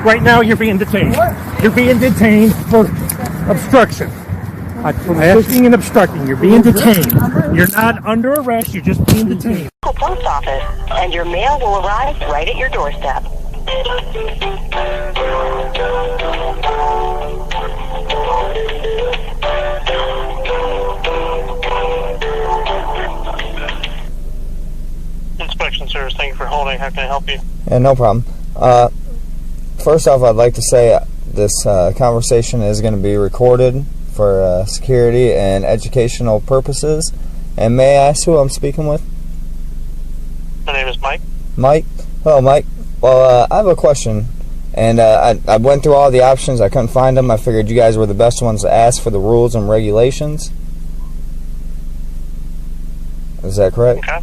Right now, you're being detained. You're being detained for obstruction. Pushing and obstructing. You're being detained. You're not under arrest. You're just being detained. Post office, and your mail will arrive right at your doorstep. Inspection service, thank you for holding. How can I help you? Yeah, no problem. First off, I'd like to say this conversation is going to be recorded for security and educational purposes. And may I ask who I'm speaking with? My name is Mike. Mike? Hello, Mike. Well, I have a question. And I went through all the options. I couldn't find them. I figured you guys were the best ones to ask for the rules and regulations. Is that correct? Okay.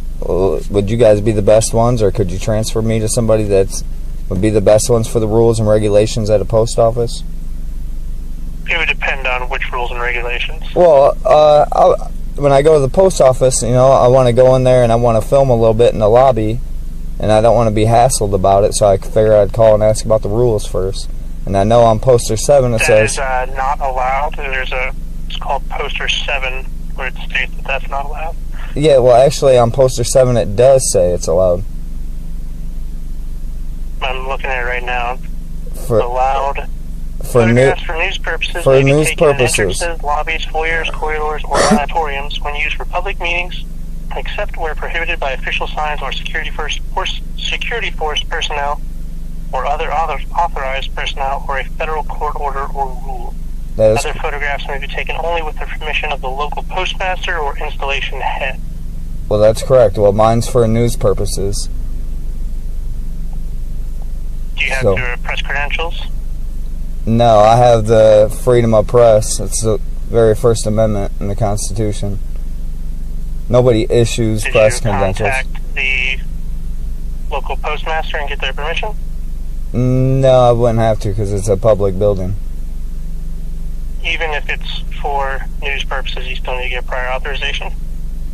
Would you guys be the best ones, or could you transfer me to somebody that would be the best ones for the rules and regulations at a post office? It would depend on which rules and regulations. Well, when I go to the post office, you know, I want to go in there and I want to film a little bit in the lobby, and I don't want to be hassled about it, so I figured I'd call and ask about the rules first. And I know on poster 7 it says... That is not allowed. It's called poster 7, where it states that that's not allowed. Yeah, well, actually, on poster 7 it does say it's allowed. I'm looking at it right now. For, allowed. For news purposes. For news purposes. In lobbies, foyers, corridors, or auditoriums when used for public meetings, except where prohibited by official signs or security force personnel or other authorized personnel or a federal court order or rule. Other photographs may be taken only with the permission of the local postmaster or installation head. Well, that's correct. Well, mine's for news purposes. Do you have your press credentials? No, I have the freedom of press. It's the very First Amendment in the Constitution. Nobody issues press credentials. Did you contact the local postmaster and get their permission? No, I wouldn't have to because it's a public building. Even if it's for news purposes, you still need to get prior authorization?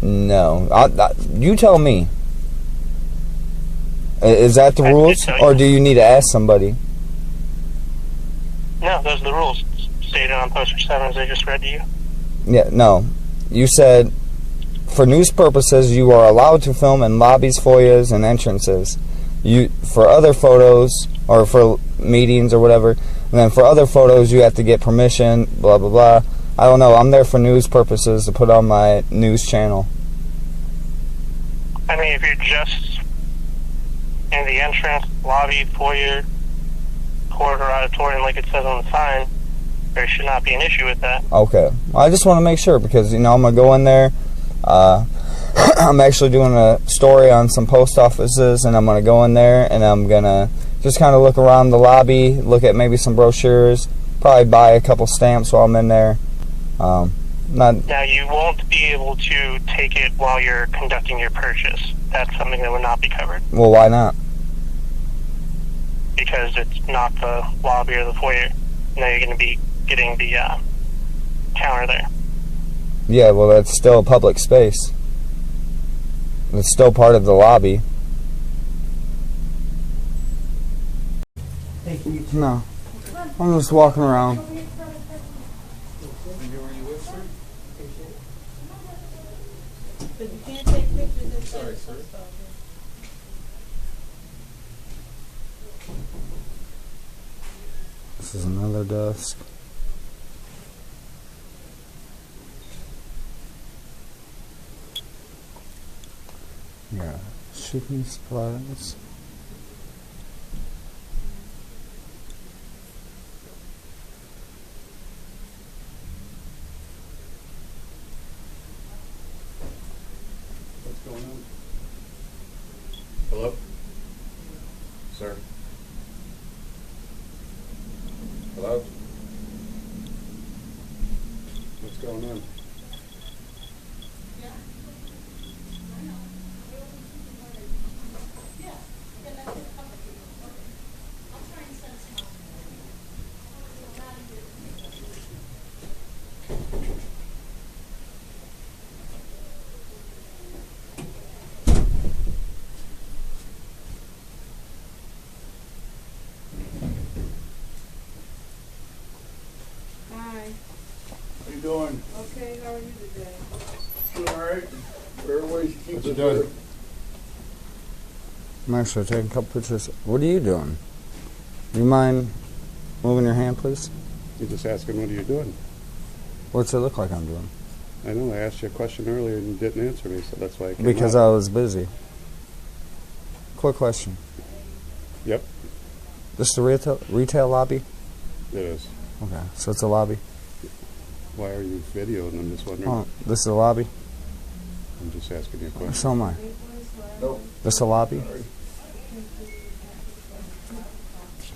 No. You tell me. Is that the rules? Or do you need to ask somebody? No, those are the rules stated on poster 7 as I just read to you. Yeah, no. You said, for news purposes, you are allowed to film in lobbies, foyers, and entrances. For other photos, or for meetings or whatever, and then for other photos, you have to get permission, blah, blah, blah. I don't know. I'm there for news purposes to put on my news channel. I mean, if you're just in the entrance, lobby, foyer, corridor, auditorium, like it says on the sign, there should not be an issue with that. Okay. I just want to make sure because, you know, I'm going to go in there. I'm actually doing a story on some post offices, and I'm going to go in there, and I'm going to just kind of look around the lobby, look at maybe some brochures, probably buy a couple stamps while I'm in there. Now, you won't be able to take it while you're conducting your purchase. That's something that would not be covered. Well, why not? Because it's not the lobby or the foyer. Now you're going to be getting the counter there. Yeah, well, that's still a public space. It's still part of the lobby. No. I'm just walking around. Sorry, sir. This is another desk. Yeah, shipping supplies. What's going on? Hello? Sir? Hello? What's going on? doing? Okay, how are you today? Doing all right? Everybody's keeping What you doing? I'm actually taking a couple pictures. What are you doing? You mind moving your hand, please? You're just asking what are you doing? What's it look like I'm doing? I know, I asked you a question earlier and you didn't answer me, so that's why I came Because out. I was busy. Quick question. Yep, This is the retail lobby? it is. Okay, so it's a lobby. Why are you videoing? I'm just wondering. Oh, this is a lobby? I'm just asking you a question. So am I. Nope. This is a lobby?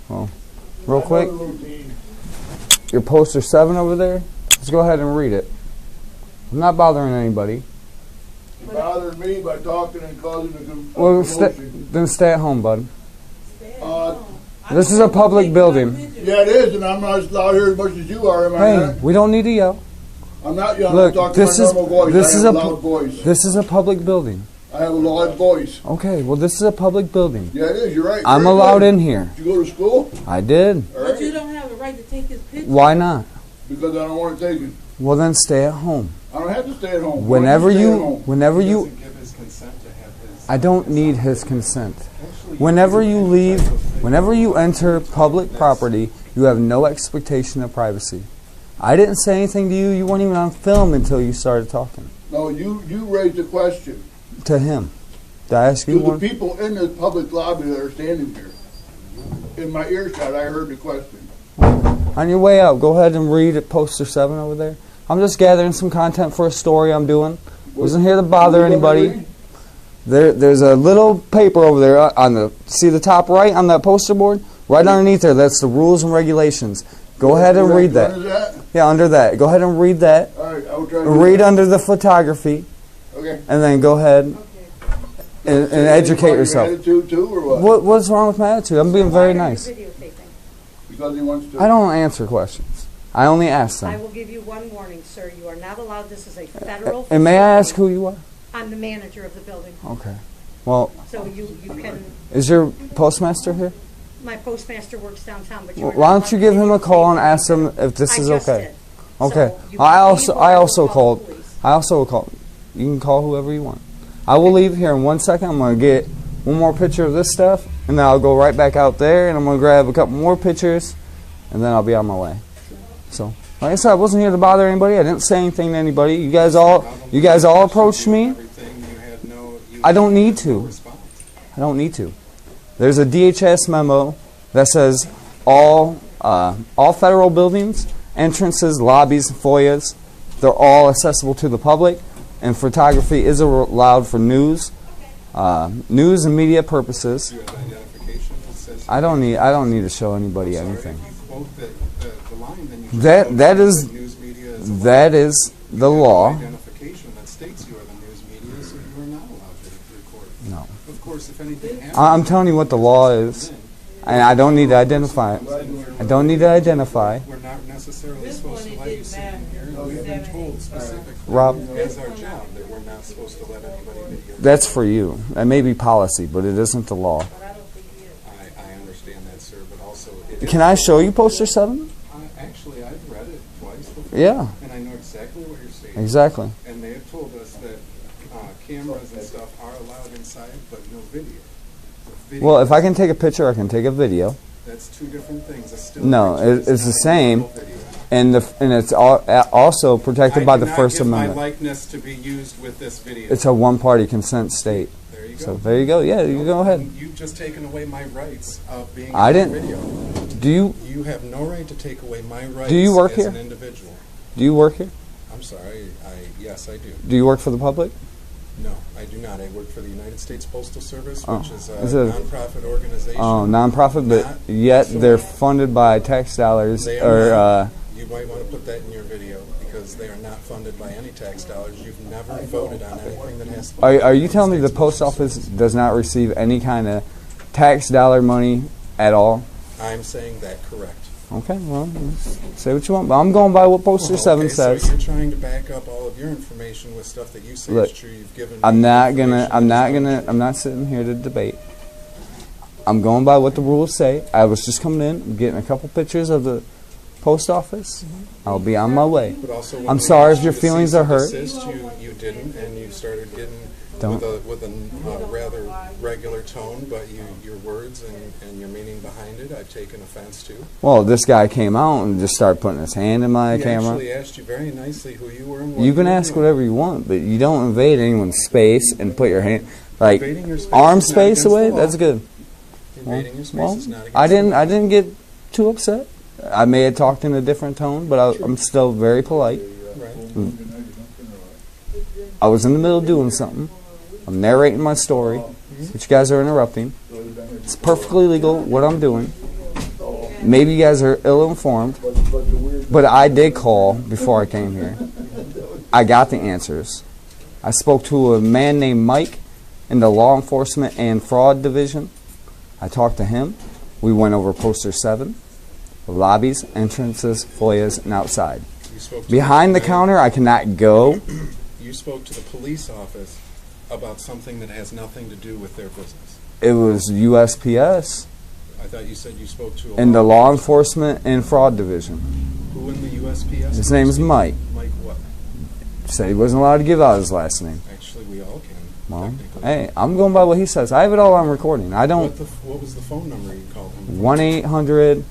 Well, real quick, Another routine. your poster 7 over there, let's go ahead and read it. I'm not bothering anybody. You bothered me by talking and causing a Well, commotion. then stay at home, bud. Uh, This is a public building. yeah, it is, and I'm not as loud here as much as you are, am I Hey, not? we don't need to yell. I'm not young. Look, I'm talking this my is normal voice. this I is have a a loud voice. this is a public building. I have a loud voice. Okay, well this is a public building. Yeah, it is. You're right. I'm Very allowed good. in here. Did you go to school? I did. All But you right. don't have a right to take his picture. Why not? Because I don't want to take it. Well then stay at home. I don't have to stay at home. Whenever Why do you stay at home? whenever you give his consent to have his... I don't need his consent. Whenever you leave, whenever you enter public property, you have no expectation of privacy. I didn't say anything to you. You weren't even on film until you started talking. No, you raised a question To him. Did I ask to you the one? people in the public lobby that are standing here. In my earshot, I heard the question. On your way out, go ahead and read poster 7 over there. I'm just gathering some content for a story I'm doing. Wasn't here to bother What are you gonna anybody. read? There's a little paper over there on the, see the top right on that poster board? Right underneath there, that's the rules and regulations. Go ahead and read What that. is that? Yeah, under that. Go ahead and read that. All right, I will try to do Read that. under the photography, Okay. and then go ahead and educate Your yourself. attitude too, or what? What's wrong with my attitude? I'm being very nice. Because he wants to. I don't answer questions. I only ask I them. will give you one warning, sir. You are not allowed, this is a federal And may I ask facility. who you are? I'm the manager of the building, Okay. Well, so you can, is your postmaster here? my postmaster works downtown, but you are Why not don't you allowed give to him a take call and pictures. ask him if this I is just okay? did. Okay. So you can leave or I will also call the called. police. I also called. You can call whoever you want. I will leave here in 1 second. I'm going to get one more picture of this stuff, and then I'll go right back out there, and I'm going to grab a couple more pictures, and then I'll be on my way. So, like I said, I wasn't here to bother anybody. I didn't say anything to anybody. You guys all approached me. I don't need to. I don't need to. There's a DHS memo that says all federal buildings, entrances, lobbies, foyers, they're all accessible to the public, and photography is allowed for news and media purposes. You have identification that says... I don't need to show anybody anything. If you quote the line, then you That is news media is that is the law. identification that states you are the news media, so you are not allowed to record. No. Of course, if anything happens... I'm telling you what the law is, and I don't need to identify it. I don't need to identify. We're not necessarily This supposed one, to it let you didn't sit matter. in here. We've been told specifically Rob, as our job that we're not supposed to let anybody video. that's for you. That may be policy, but it isn't the law. I understand that, sir, but also... it Can is- I show you poster 7? Actually, I've read it twice before. Yeah, And I know exactly what you're saying. exactly. And they have told us that cameras and stuff are allowed inside, but no video. Video Well, if I can take a picture, I can take a video, That's two different things. A still No, picture is it's the not a same. full video. and it's also protected by the First I do not Amendment. give my likeness to be used with this video. It's a one-party consent state. There you go. So there you go. Yeah, you go ahead. You've just taken away my rights of being I on didn't- video. Do you You have no right to take away my rights you work as here? an individual. work here? I'm sorry. Yes, I do. Do you work for the public? No, I do not. I work for the United States Postal Service, Oh. which is a Is it a- nonprofit organization. Oh, nonprofit, but Not yet they're affiliated. funded by tax dollars. They are Or not. You might want to put that in your video because they are not funded by any tax dollars. You've never voted on anything that has to do with are you the telling me the States post Postal office does not receive any kind of tax dollar money at all? I'm saying that correct. Okay, well, say what you want, but I'm going by what poster 7 Okay, says. So you're trying to back up all of your information with stuff that you say Look, is true. You've given me I'm not information that is not true. I'm not sitting here to debate. I'm going by what the rules say. I was just coming in, getting a couple pictures of the post office, I'll be on my way. But also when I'm we sorry asked if your you to feelings cease are and hurt. desist, you didn't, and you started getting Don't. with a rather regular tone, but your words and your meaning behind it, I've taken offense to. Well, this guy came out and just started putting his hand in my He camera. actually asked you very nicely who you were and what You can were ask doing. whatever you want, but you don't invade anyone's space and put your hand, like, Invading your space arm is not space against the away. law. That's good. Invading your space Well, is not against I the law. didn't get too upset. I may have talked in a different tone, but I'm still very polite. Right. I was in the middle of doing something. I'm narrating my story, but you guys are interrupting. It's perfectly legal what I'm doing. Maybe you guys are ill-informed, but I did call before I came here. I got the answers. I spoke to a man named Mike in the Law Enforcement and Fraud Division. I talked to him. We went over Poster 7, lobbies, entrances, foyers, and outside. You spoke to Behind the counter, I cannot go. You spoke to the police office about something that has nothing to do with their business. It was USPS I thought you said you spoke to a in the Law Enforcement and Fraud Division. Who in the USPS? His name is Mike. Mike what? Said he wasn't allowed to give out his last name. Actually, we all can. Well, technically. hey, I'm going by what he says. I have it all on recording. I don't. What was the phone number you called him? 1-800.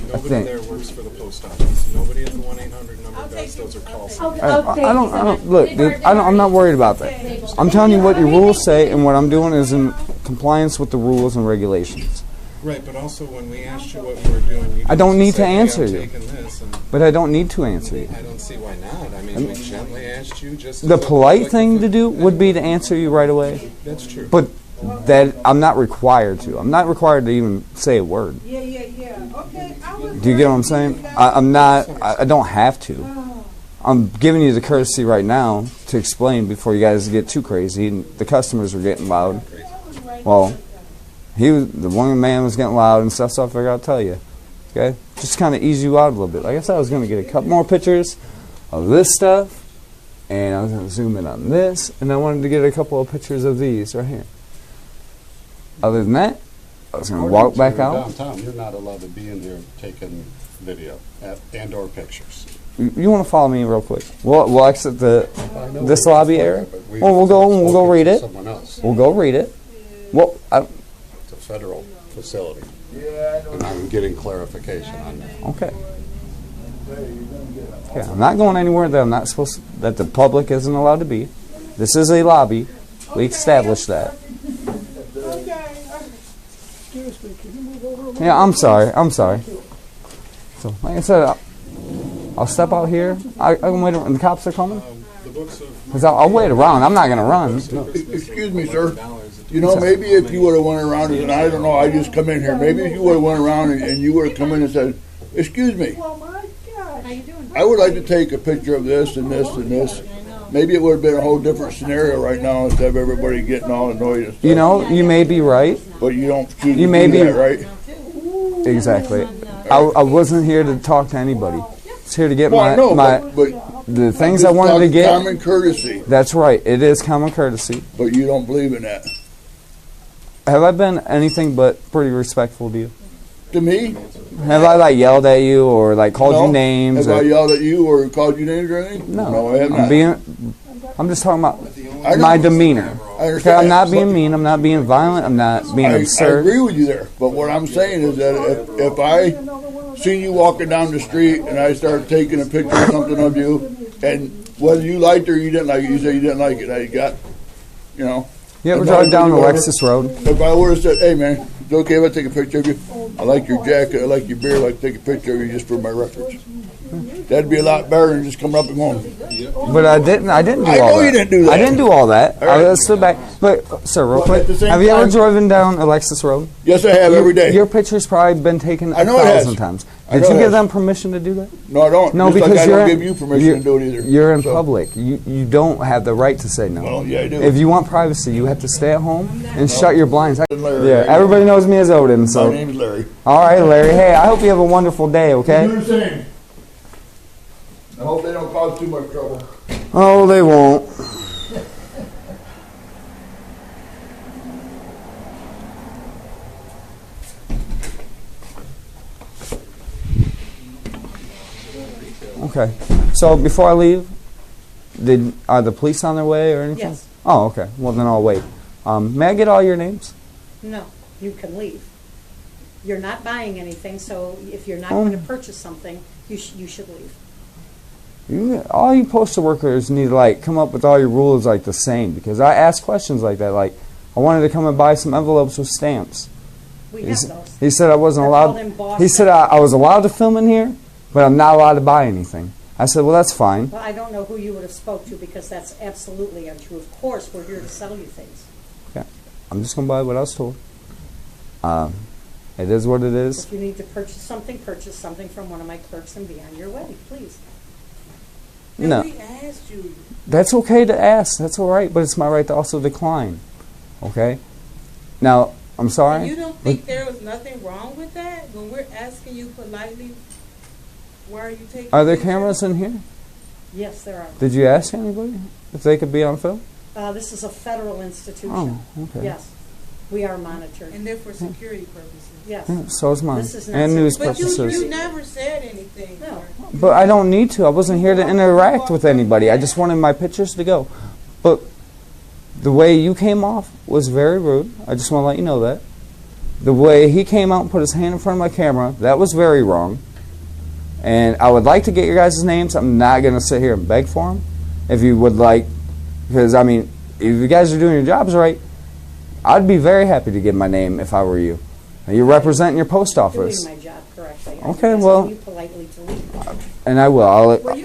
Nobody think. there works for the post office. Nobody at the 1-800 number does. Those are call centers. I don't. Look, dude, I'm not worried about that. I'm telling you what your rules say, and what I'm doing is in compliance with the rules and regulations. Right, but also when we asked you what you were doing, you I don't just need to said, "Hey, answer I'm you." taking this," and But I don't need to answer you. I don't see why not. I mean, we gently asked you just. The as a polite public thing to official. do would be to answer you right away. That's true. But that I'm not required to. I'm not required to even say a word. Yeah. Okay, I was. Do you get what I'm saying? I'm not. I don't have to. I'm giving you the courtesy right now to explain before you guys get too crazy. And the customers were getting loud. Well, the one man was getting loud and stuff, so I figured I'd tell you. Okay? Just kind of ease you out a little bit. Like I said, I was going to get a couple more pictures of this stuff, and I was going to zoom in on this, and I wanted to get a couple of pictures of these right here. Other than that, I was going to walk back out. Downtown, you're not allowed to be in here taking video and or pictures. You want to follow me real quick? We'll exit I know this we're lobby before area. that, but we've Well, we'll go spoken read to it. Someone else. We'll go read it. Well, It's a federal facility. And I'm getting clarification on that. okay. Okay, I'm not going anywhere that I'm not supposed to, that the public isn't allowed to be. This is a lobby. We established that. Yeah, I'm sorry. So, like I said, I'll step out here. I can wait around. The cops are coming? The books of. Because I'll wait around. I'm not going to run. Excuse me, sir. You know, maybe if you would have went around, and I don't know, I just come in here. Maybe if you would have went around and you would have come in and said, "Excuse me, How you doing? I would like to take a picture of this and this and this." Maybe it would have been a whole different scenario right now instead of everybody getting all annoyed and stuff. You know, you may be right. But you don't choose You to may do be- that, right? Exactly. I wasn't here to talk to anybody. I was here to get Well, I know, my but the things I wanted to talk get. common courtesy, That's right. It is common courtesy. but you don't believe in that. Have I been anything but pretty respectful to you? To me, Have I like yelled at you or like called no. you names? Have I or- yelled at you or called you names or anything? No, I have not. I'm just talking about I know. my demeanor. I Okay, understand. I'm not being but mean. I'm not being violent. I'm not being I absurd. agree with you there. But what I'm saying is that if I seen you walking down the street and I started taking a picture of something of you, and whether you liked it or you didn't like it, you say you didn't like it. I got, you know. You ever if drive I- down if I- Alexis Road? If I would have said, "Hey man, it's okay if I take a picture of you. I like your jacket. I like your beard. I like to take a picture of you just for my records." That'd be a lot better than just coming up and going. But I didn't do I all know that. you didn't do that. I didn't do all that. All right. I stood back. But, sir, real Well, quick, at the same have you ever time- driven down Alexis Road? Yes, I have every day. Your picture's probably been taken I know it 1,000 has. times. I Did know you it give has. them permission to do that? No, I don't. No, Just because like I you're don't give you permission to do it either. You're in So- public. You don't have the right to say no. Well, yeah, I do. If you want privacy, you have to stay at home and shut your blinds. Larry, Yeah, right? everybody knows me as Odin. My So, name's Larry. all right, Larry. Hey, I hope you have a wonderful day. Okay. Do the same. I hope they don't cause too much trouble. Oh, they won't. Okay. So before I leave, are the police on their way or anything? Yes. Oh, okay. Well, then I'll wait. May I get all your names? No, you can leave. You're not buying anything, so if you're not going to purchase something, you should leave. All you postal workers need to like come up with all your rules like the same, because I asked questions like that. Like, I wanted to come and buy some envelopes with stamps. We have those. He said I wasn't They're allowed. called embossed He said I was allowed to film in here, but I'm not allowed to buy anything. I said, well, that's fine. Well, I don't know who you would have spoke to, because that's absolutely untrue. Of course, we're here to sell you things. Okay. I'm just gonna buy what I was told. It is what it is. If you need to purchase something from one of my clerks and be on your way, please. No. We asked you. That's okay to ask. That's all right, but it's my right to also decline. Okay? Now, I'm sorry. And you don't think there was nothing wrong with that? When we're asking you politely, why are you taking Are there pictures? cameras in here? Yes, there are. Did you ask anybody if they could be on film? This is a federal institution. Oh, okay. Yes, we are monitored. And they're for security purposes. Yes. Yeah, so is mine. This is not And news secret. But purposes. you never said anything. No. But I don't need to. I wasn't here to interact with anybody. I just wanted my pictures to go. But the way you came off was very rude. I just want to let you know that. The way he came out and put his hand in front of my camera, that was very wrong. And I would like to get your guys' names. I'm not going to sit here and beg for them. If you would like, because, I mean, if you guys are doing your jobs right, I'd be very happy to give my name if I were you. You're representing your post office. Doing my job correctly. Okay, I'm well- asking you politely to leave. And I will.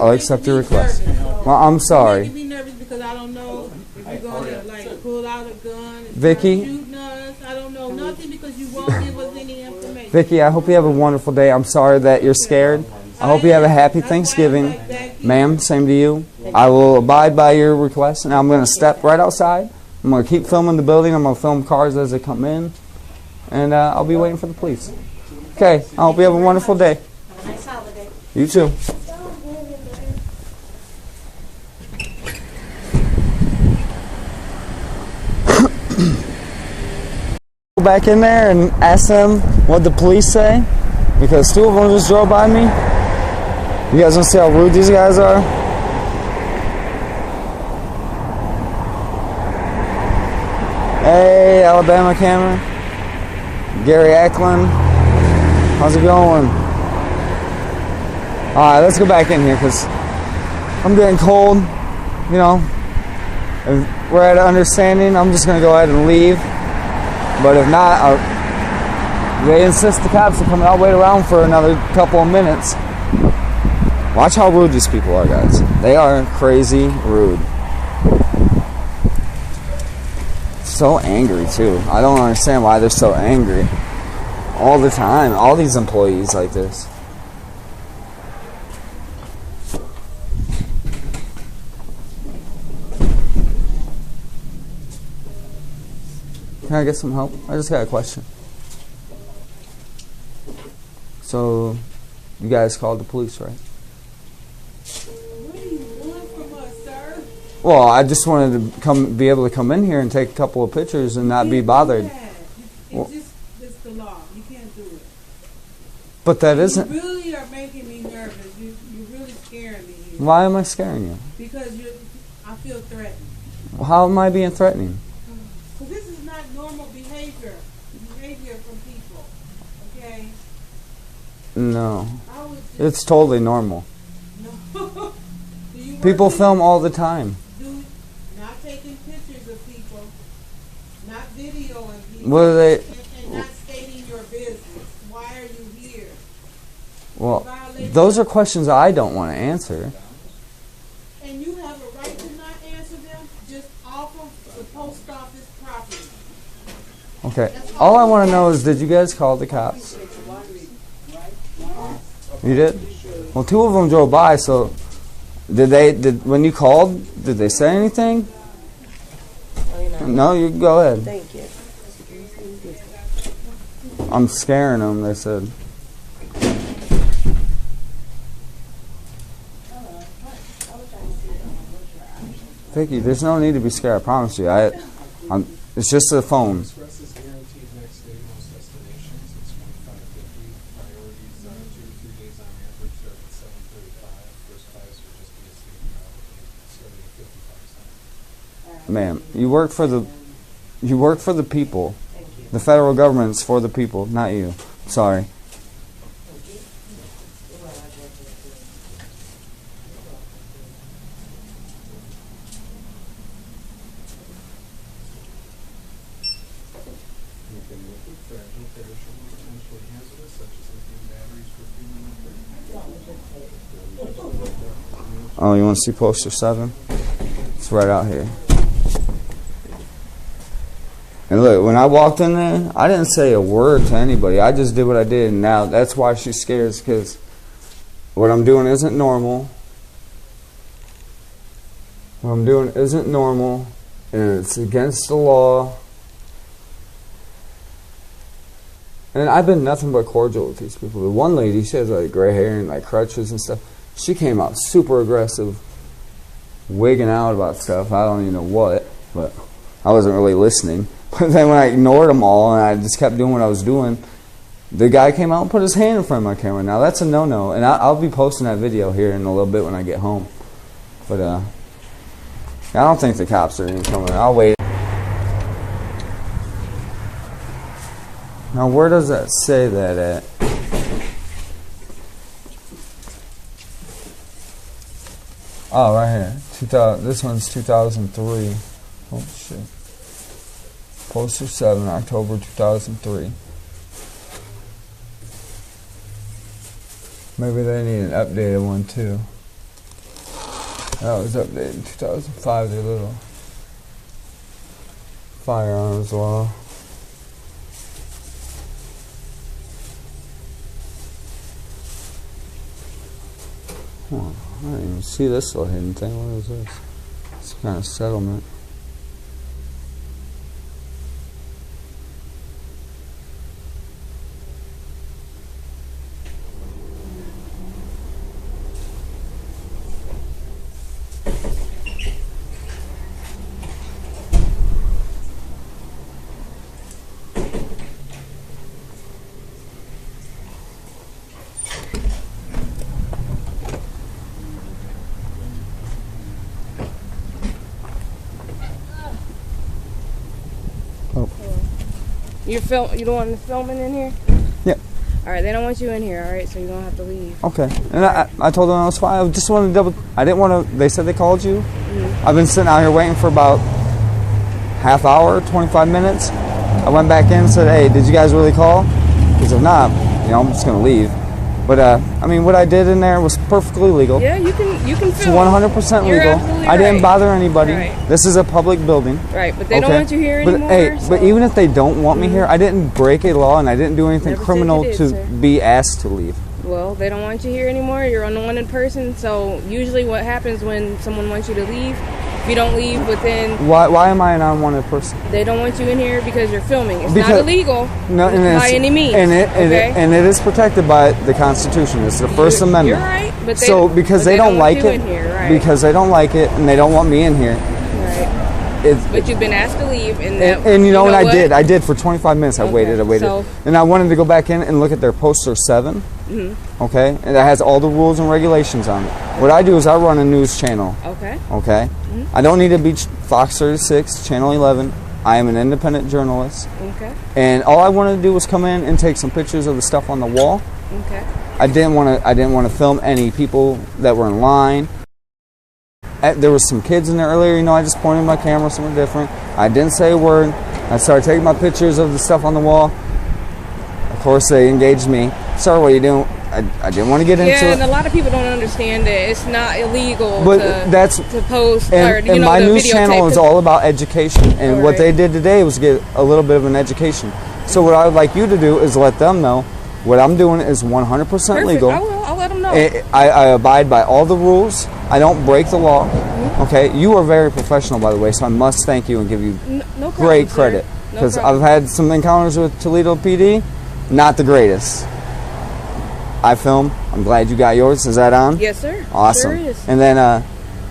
I'll accept your request. Well, I'm You sorry. make me nervous because I don't know if you're going to like pull out a gun and Vicky? start shooting us. I don't know nothing because you won't give us any information. Vicky, I hope you have a wonderful day. I'm sorry that you're scared. I hope you have a happy Thanksgiving. Ma'am, same to you. I will abide by your request, and I'm going to step right outside. I'm going to keep filming the building. I'm going to film cars as they come in, and I'll be waiting for the police. Okay, I hope you have a wonderful day. Have a nice holiday. You too. Go back in there and ask them what the police say, because two of them just drove by me. You guys want to see how rude these guys are? Hey, Alabama camera. Gary Ackland. How's it going? Alright, let's go back in here because I'm getting cold. You know, if we're at an understanding, I'm just going to go ahead and leave. But if not, they insist the cops are coming. I'll wait around for another couple of minutes. Watch how rude these people are, guys. They are crazy rude. So angry, too. I don't understand why they're so angry. All the time. All these employees like this. Can I get some help? I just got a question. So, you guys called the police, right? What do you want from us, sir? Well, I just wanted to be able to come in here and take a couple of pictures and not be bothered. It's the law. You can't do it. But that isn't. You really are making me nervous. You're really scaring me here. Why am I scaring you? Because I feel threatened. How am I being threatening? Because this is not normal behavior from people. Okay? No. I would just, It's totally normal. no. Do you People want me film all the time. not taking pictures of people, not videoing people, What are they? and not stating your business. Why are you here? Well, those are questions I don't want to answer. And you have a right to not answer them just off of the post office property. Okay. All I want to know is, did you guys call the cops? You did? Well, two of them drove by, so when you called, did they say anything? No, you go ahead. Thank you. I'm scaring them, they said. Vicky, there's no need to be scared, I promise you. It's just a phone. Express is guaranteed next day, most destinations. It's 2550. Priorities 2 to 3 days on average. Start at 7:35. First ma'am, you work for the people. The federal government's for the people, not you. Sorry. Oh, you want to see poster 7? It's right out here. And look, when I walked in there, I didn't say a word to anybody. I just did what I did, and now that's why she's scared, because what I'm doing isn't normal. What I'm doing isn't normal, and it's against the law. And I've been nothing but cordial with these people. The one lady, she has like gray hair and like crutches and stuff. She came out super aggressive, wigging out about stuff. I don't even know what, but I wasn't really listening. But then when I ignored them all and I just kept doing what I was doing, the guy came out and put his hand in front of my camera. Now that's a no-no, and I'll be posting that video here in a little bit when I get home. But I don't think the cops are even coming. I'll wait. Now where does that say that at? Oh, right here. This one's 2003. Oh, shit. Poster 7, October 2003. Maybe they need an updated one, too. That was updated in 2005, the little firearms law. Oh, I didn't even see this little hidden thing. What is this? It's kind of settlement. You don't want them filming in here? Yeah. All right, they don't want you in here, all right, so you don't have to leave. Okay. And I told them I was fine. I just wanted to double... I didn't want to... They said they called you. Mm-hmm. I've been sitting out here waiting for about half hour, 25 minutes. I went back in and said, hey, did you guys really call? Because if not, I'm just going to leave. But, I mean, what I did in there was perfectly legal. Yeah, you can film. It's 100% legal. I didn't bother anybody. Right. This is a public building. Right, but they don't want you here anymore. But, hey, but even if they don't want me here, I didn't break a law and I didn't do anything criminal to be asked to leave. Well, they don't want you here anymore. You're an unwanted person. So usually what happens when someone wants you to leave, if you don't leave within... Why am I an unwanted person? They don't want you in here because you're filming. It's not illegal by any means. And it is protected by the Constitution. It's the First Amendment. You're right. But because they don't like it, because they don't like it and they don't want me in here. Right. But you've been asked to leave. And you know what? I did for 25 minutes. I waited. And I wanted to go back in and look at their poster 7. Mm-hmm. Okay? And that has all the rules and regulations on it. What I do is I run a news channel. Okay? Mm-hmm. I don't need to be Fox 36, Channel 11. I am an independent journalist. Okay. And all I wanted to do was come in and take some pictures of the stuff on the wall. Okay. I didn't want to film any people that were in line. There was some kids in there earlier. I just pointed my camera somewhere different. I didn't say a word. I started taking my pictures of the stuff on the wall. Of course, they engaged me. Sir, what are you doing? I didn't want to get into it. Yeah, and a lot of people don't understand that it's not illegal to post and my news channel is all about education. And what they did today was get a little bit of an education. So what I would like you to do is let them know what I'm doing is 100% legal. I'll let them know. I abide by all the rules. I don't break the law. Mm-hmm. Okay, you are very professional, by the way, so I must thank you and give you great credit. Because I've had some encounters with Toledo PD, not the greatest. I film. I'm glad you got yours. Is that on? Yes, sir. Awesome. Sure is. And then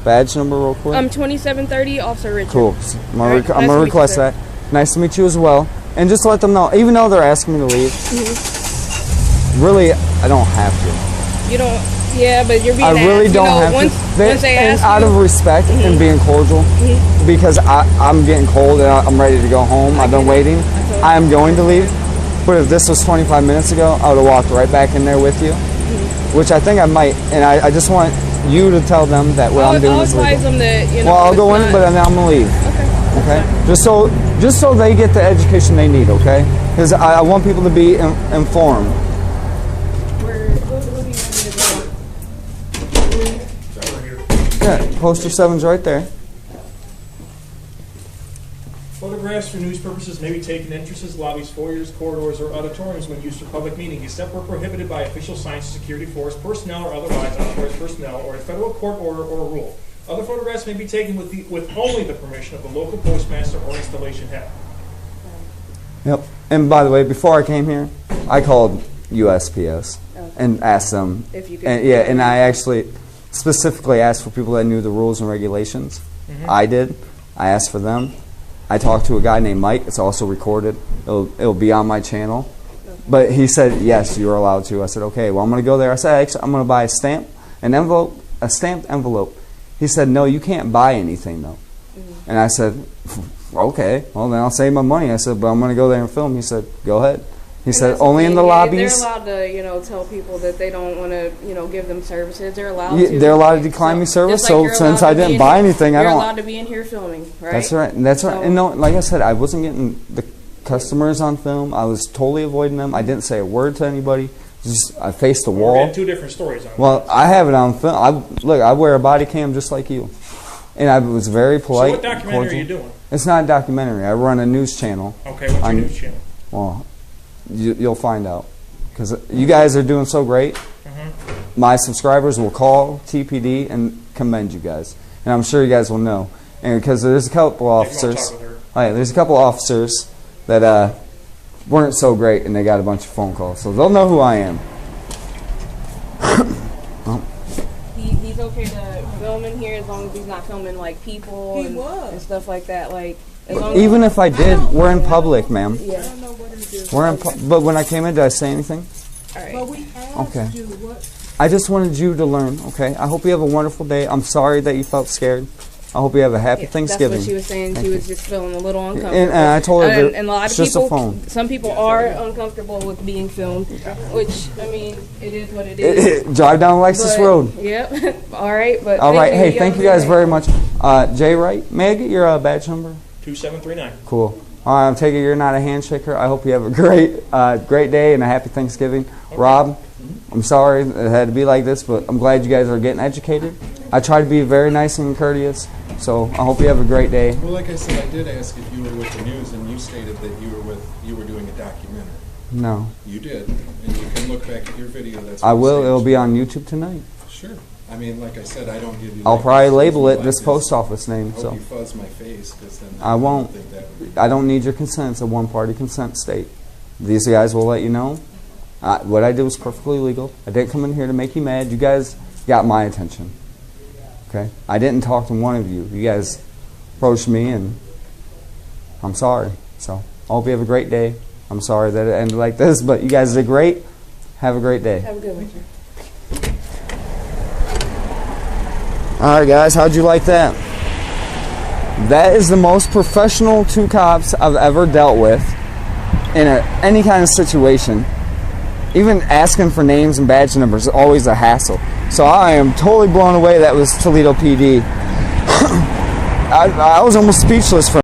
badge number real quick. 2730, Officer Richard. Cool. I'm going to request that. Nice to meet you as well. And just let them know, even though they're asking me to leave, really, I don't have to. You don't? Yeah, but you're being I really asked, don't you know, have once, to. once they And ask out you, of respect and being cordial, because I'm getting cold and I'm ready to go home. I've been waiting. I'm going to leave. But if this was 25 minutes ago, I would have walked right back in there with you, which I think I might. And I just want you to tell them that what I'm doing I'll is advise legal. them that, you know, Well, I'll go in, it's but not- then I'm gonna leave. Okay. Okay. Just so they get the education they need. Okay. Because I want people to be informed. Yeah, poster 7's right there. Photographs for news purposes may be taken in entrances, lobbies, foyers, corridors, or auditoriums when used for public meetings, except where prohibited by official signs, security force, personnel, or otherwise authorized personnel, or a federal court order or rule. Other photographs may be taken with only the permission of the local postmaster or installation head. Yep. And by the way, before I came here, I called USPS and asked them. If you could. And I actually specifically asked for people that knew the rules and regulations. I did. I asked for them. I talked to a guy named Mike. It's also recorded. It'll be on my channel. But he said, yes, you're allowed to. I said, okay, well, I'm going to go there. I said, actually, I'm going to buy a stamped envelope. He said, no, you can't buy anything, though. And I said, okay, well, then I'll save my money. I said, but I'm going to go there and film. He said, go ahead. He said, only in the lobbies. They're allowed to, you know, tell people that they don't want to, you know, give them services. They're allowed to. They're allowed to decline me service. Just So you're since allowed I to be didn't in buy here- anything, I you're don't. allowed to be in here filming, right? That's right. That's right. So- And no, like I said, I wasn't getting the customers on film. I was totally avoiding them. I didn't say a word to anybody. Just I faced the We're wall. getting two different stories on Well, I have it on film. I wear a body cam just like you, and I was very So polite. what documentary are you doing? It's not a documentary. I run a news channel. Okay, what's your news channel? Well, you'll find out because you guys are doing so great. My subscribers will call TPD and commend you guys, and I'm sure you guys will know. And because there's a couple officers, there's a couple officers that weren't so great, and they got a bunch of phone calls, so they'll know who I am. He's okay to film in here as long as he's not filming like people and stuff like that. Like as long as Even if I did, we're in public, ma'am. Yeah. We're in. But when I came in, did I say anything? All right. But we asked Okay. you what. I just wanted you to learn. Okay. I hope you have a wonderful day. I'm sorry that you felt scared. I hope you have a happy Thanksgiving. That's what she was saying. Thank She you. was just feeling a little uncomfortable. And I told her that and a lot it's of just a people, phone. some people are uncomfortable with being filmed, which I mean, it is what it is. Drive down Lexus But- Road. Yep. All right. But All right. Hey, You thank have you a guys good very day. much. Jay Wright, may I get your badge number? 2739. Cool. I'm taking you're not a handshaker. I hope you have a great day and a happy Thanksgiving. Rob, I'm sorry it had to be like this, but I'm glad you guys are getting educated. I try to be very nice and courteous, so I hope you have a great day. Well, like I said, I did ask if you were with the news, and you stated that you were doing a documentary. No. You did, and you can look back at your video. That's I on will. stage. It'll be on YouTube tonight. Sure. I mean, like I said, I don't give you. I'll like probably this, label it like this post office name. I hope So you fuzz my face, because then I won't. don't think that would be. I don't need your consent. It's a one-party consent state. These guys will let you know. What I did was perfectly legal. I didn't come in here to make you mad. You guys got my attention. Okay? I didn't talk to one of you. You guys approached me, and I'm sorry. So I hope you have a great day. I'm sorry that it ended like this, but you guys did great. Have a great day. Have a good one. All right, guys. How'd you like that? That is the most professional two cops I've ever dealt with in any kind of situation. Even asking for names and badge numbers is always a hassle. So I am totally blown away that was Toledo PD. I was almost speechless for